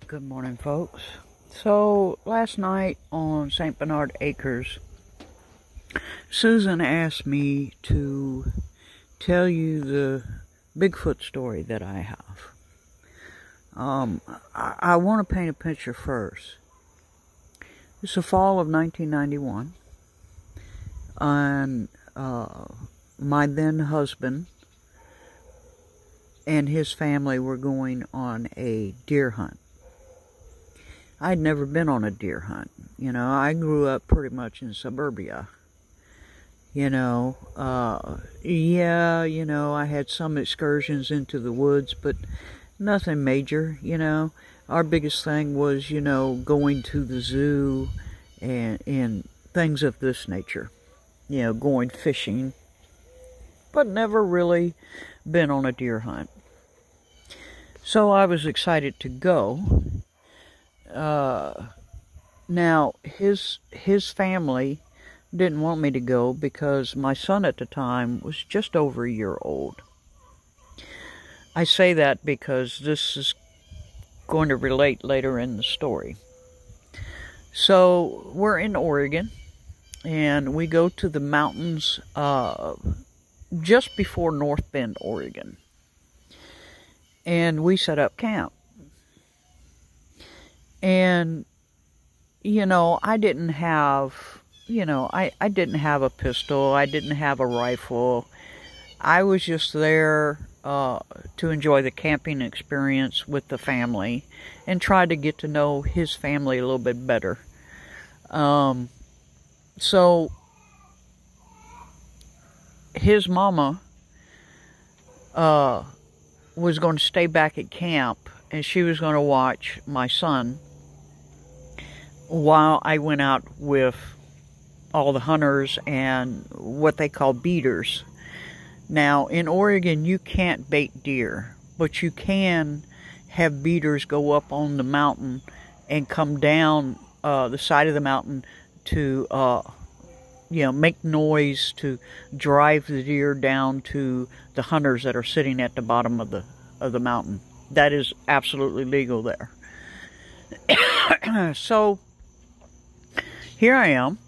Good morning, folks. So, last night on St. Bernard Acres, Susan asked me to tell you the Bigfoot story that I have. I want to paint a picture first. It's the fall of 1991, and my then husband and his family were going on a deer hunt. I'd never been on a deer hunt. I grew up pretty much in suburbia. I had some excursions into the woods, but nothing major, Our biggest thing was, going to the zoo and things of this nature. Going fishing, but never really been on a deer hunt. So I was excited to go. Now, his family didn't want me to go because my son at the time was just over a year old. I say that because this is going to relate later in the story. So, we're in Oregon, and we go to the mountains just before North Bend, Oregon. And we set up camp. And, I didn't have, I didn't have a pistol. I didn't have a rifle. I was just there to enjoy the camping experience with the family and try to get to know his family a little bit better. So, his mama was going to stay back at camp, and she was going to watch my son while I went out with all the hunters and what they call beaters. Now, in Oregon, you can't bait deer, but you can have beaters go up on the mountain and come down the side of the mountain to, make noise to drive the deer down to the hunters that are sitting at the bottom of the mountain. That is absolutely legal there. So, here I am.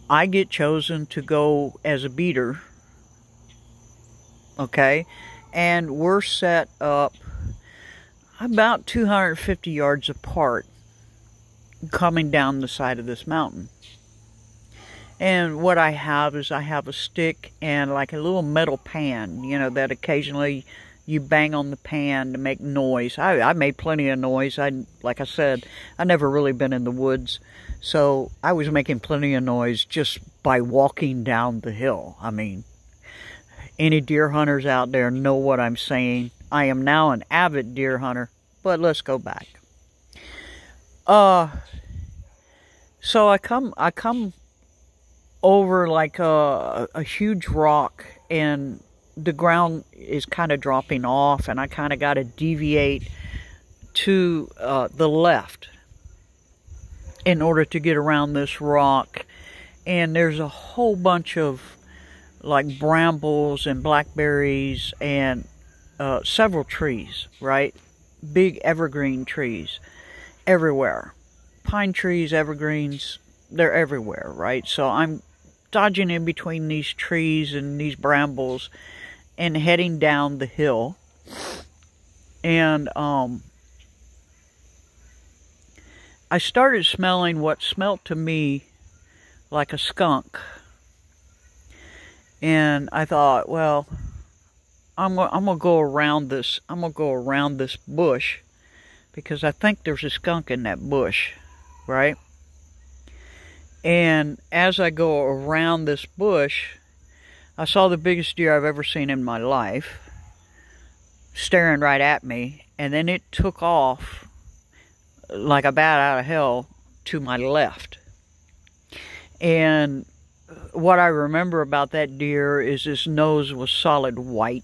I get chosen to go as a beater. Okay? And we're set up about 250 yards apart, coming down the side of this mountain. And what I have is I have a stick and like a little metal pan, that occasionally you bang on the pan to make noise. I made plenty of noise. Like I said, I never really been in the woods. So I was making plenty of noise just by walking down the hill. I mean, any deer hunters out there know what I'm saying. I am now an avid deer hunter, but let's go back. So I come over like a huge rock, and the ground is kind of dropping off, and I kind of got to deviate to the left in order to get around this rock. And there's a whole bunch of like brambles and blackberries and several trees, right? Big evergreen trees everywhere. Pine trees, evergreens, they're everywhere, right? So I'm dodging in between these trees and these brambles and heading down the hill. And I started smelling what smelled to me like a skunk. And I thought, well, I'm gonna go around this. I'm gonna go around this bush because I think there's a skunk in that bush, right? And as I go around this bush, I saw the biggest deer I've ever seen in my life staring right at me, and then it took off like a bat out of hell to my left. And what I remember about that deer is his nose was solid white,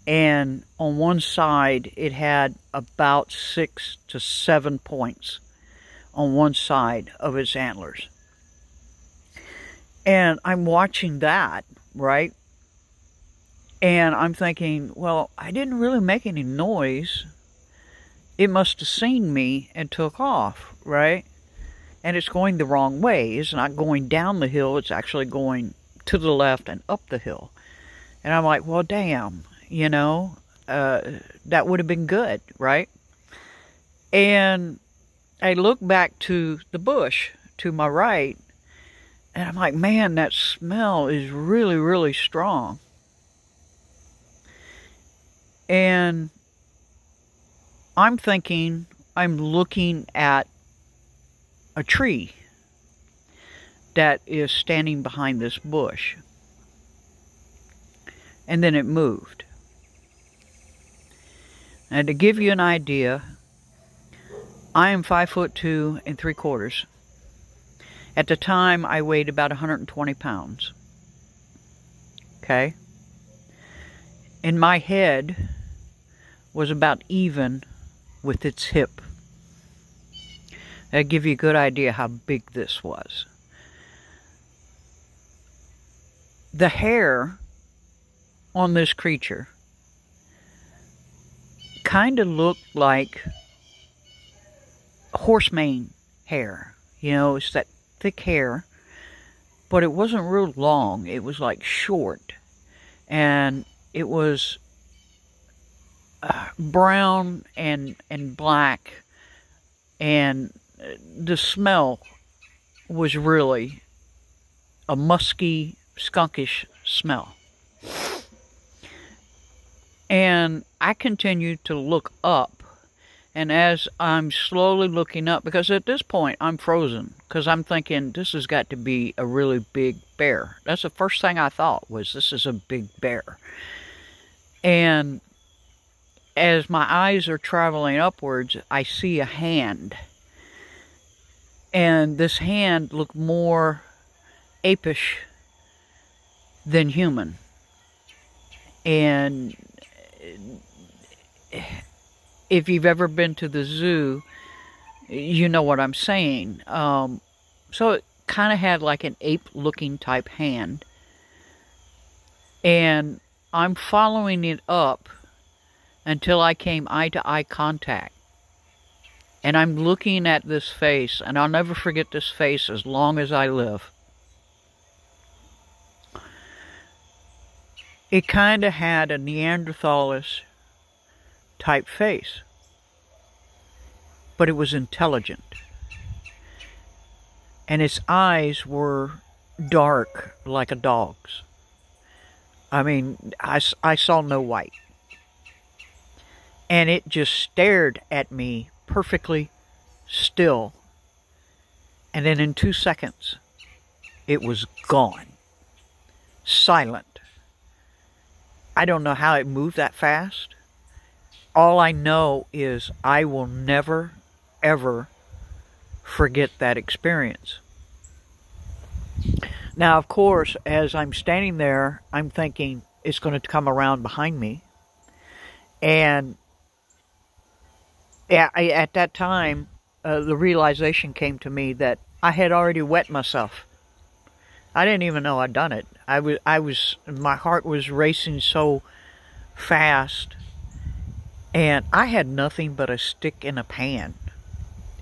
and on one side it had about 6 to 7 points on one side of its antlers. And I'm watching that, right? And I'm thinking, well, I didn't really make any noise. it must have seen me and took off, right? And it's going the wrong way. It's not going down the hill. It's actually going to the left and up the hill. And I'm like, well, damn, you know, that would have been good, right? And I look back to the bush to my right, and I'm like, man, that smell is really, really strong. And I'm thinking, I'm looking at a tree that is standing behind this bush. And then it moved. And to give you an idea, I am 5'2" 3/4. At the time, I weighed about 120 pounds. Okay? And my head was about even with its hip. That'll give you a good idea how big this was. The hair on this creature kind of looked like horse mane hair. You know, it's that thick hair, but it wasn't real long. It was like short, and it was brown and black, and the smell was really a musky, skunkish smell. And I continued to look up, and as I'm slowly looking up, because at this point I'm frozen, because I'm thinking this has got to be a really big bear. That's the first thing I thought, was this is a big bear. And as my eyes are traveling upwards, I see a hand. And this hand looked more apish than human. And if you've ever been to the zoo, you know what I'm saying. So it kind of had like an ape-looking type hand. And I'm following it up until I came eye-to-eye contact. And I'm looking at this face, and I'll never forget this face as long as I live. It kind of had a Neanderthalish type face, but it was intelligent. And its eyes were dark like a dog's. I mean, I saw no white. And it just stared at me perfectly still. And then in 2 seconds, it was gone. Silent. I don't know how it moved that fast. All I know is I will never, ever forget that experience. Now, of course, as I'm standing there, I'm thinking it's going to come around behind me. And at that time, the realization came to me that I had already wet myself. I didn't even know I'd done it. My heart was racing so fast, and I had nothing but a stick and a pan.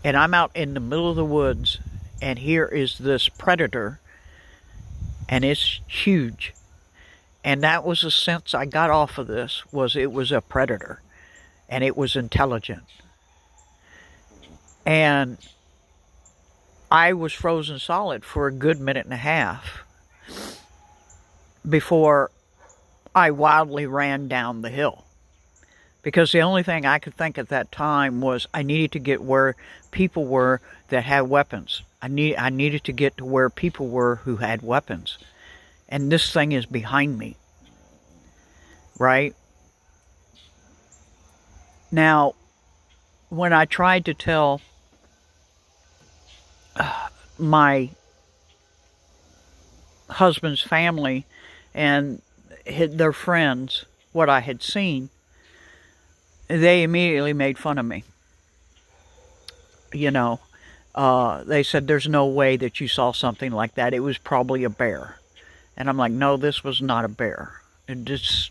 And I'm out in the middle of the woods, and here is this predator, and it's huge. And that was the sense I got off of this, was it was a predator, and it was intelligent. And I was frozen solid for a good minute and a half before I wildly ran down the hill. Because the only thing I could think at that time was I needed to get where people were that had weapons. I needed to get to where people were who had weapons. And this thing is behind me. Right? Now, when I tried to tell my husband's family and their friends what I had seen, they immediately made fun of me. You know, they said, there's no way that you saw something like that. It was probably a bear. And I'm like, no, this was not a bear. This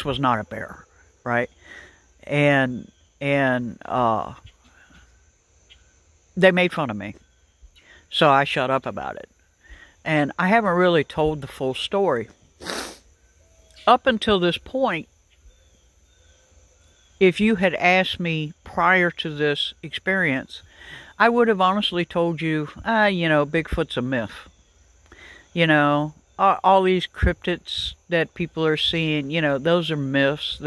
was not a bear, right? And and they made fun of me. So I shut up about it. And I haven't really told the full story. Up until this point, if you had asked me prior to this experience, I would have honestly told you, Bigfoot's a myth. All these cryptids that people are seeing, those are myths.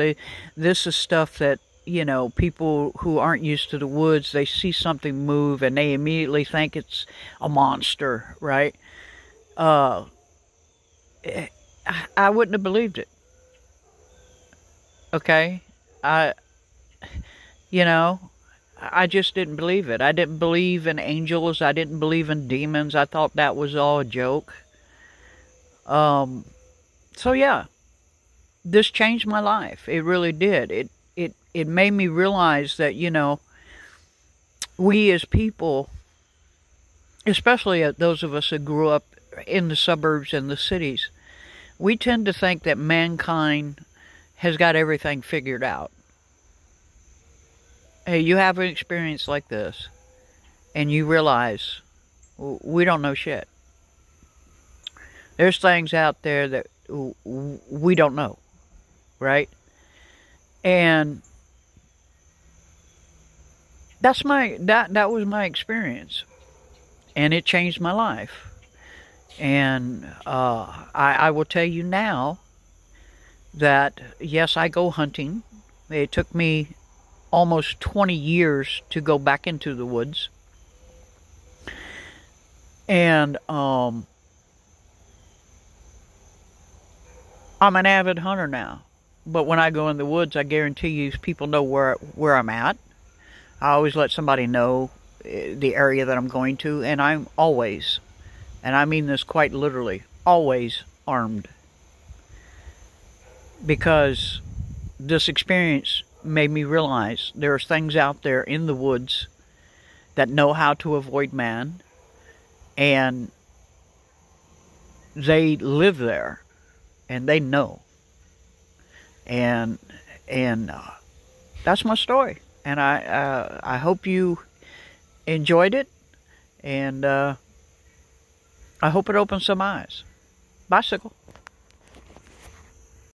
This is stuff that, people who aren't used to the woods, they see something move and they immediately think it's a monster, right? I wouldn't have believed it. Okay? I just didn't believe it. I didn't believe in angels. I didn't believe in demons. I thought that was all a joke. So yeah, this changed my life. It really did. It made me realize that, we as people, especially those of us who grew up in the suburbs and the cities, we tend to think that mankind has got everything figured out. Hey, you have an experience like this, and you realize we don't know shit. There's things out there that we don't know, right? And that was my experience, and it changed my life. And I will tell you now that yes, I go hunting. It took me almost 20 years to go back into the woods, and I'm an avid hunter now. But when I go in the woods, I guarantee you people know where I'm at. I always let somebody know the area that I'm going to, and I'm always, and I mean this quite literally, always armed. Because this experience made me realize there's things out there in the woods that know how to avoid man, and they live there, and they know. And that's my story. And I hope you enjoyed it, and I hope it opens some eyes. Bicycle.